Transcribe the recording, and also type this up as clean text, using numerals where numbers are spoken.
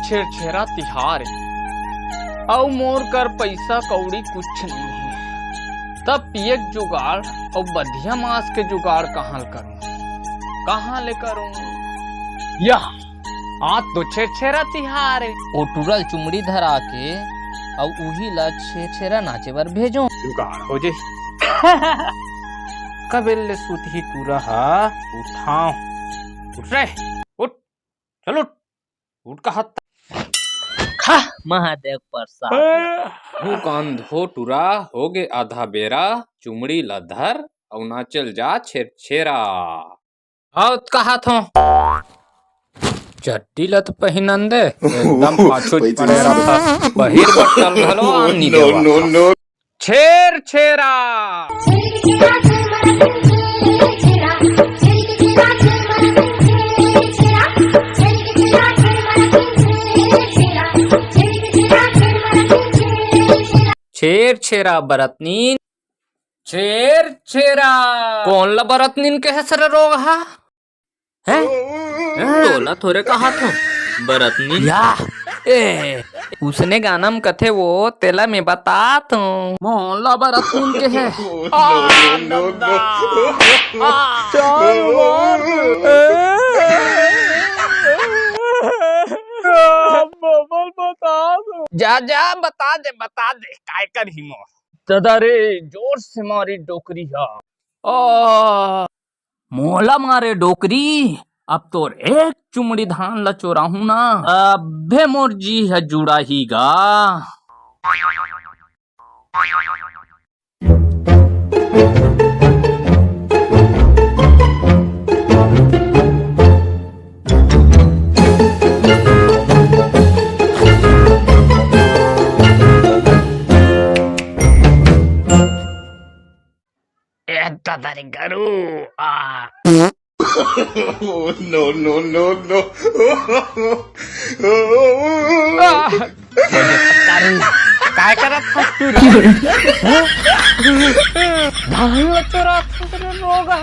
छेरछेरा तिहार है और मोर कर पैसा कौड़ी कुछ नहीं है। तब पियक जुगाड़ और बधिया मांस के जुगाड़ कहाँ ले करूं? यह आज तो छेरछेरा तिहार है। ओ टूरल चुमड़ी धरा के और उही ला छेरछेरा नाचे बर भेजो। जुगाड़ हो जे कबेल ले सुधी तू रहा। उठाओ, उठ रे, उठ, चलो उठ का हाथ खा महादेव प्रसाद। मुँह कान धो टूरा हो गे आधा बेरा, चुमड़ी लधर और नाचल जा छेरछेरा। आओ कहा था चट्टी लत पहिनन दे एकदम पाछो पड़े रहा बहिर बटल घलो आनी देवा छेरछेरा। छेरछेरा बरतनीन छेरछेरा कौन ला बरतनीन के हसर रोग हा है? तोला थोड़े कहा था बरतनी या उसने गाना में कथे वो तेला में बता तू मोहल्ला बरतनीन के है। जा जा बता दे काय कर ही मो दादा रे जोर से मारी डोकरी हा। मोहला मारे डोकरी अब तो एक चुमड़ी धान ला चोराहू ना अबे मोर जी है जुड़ा ही गा। दादारी गरू no. काय करत धान चोरा रोग हा।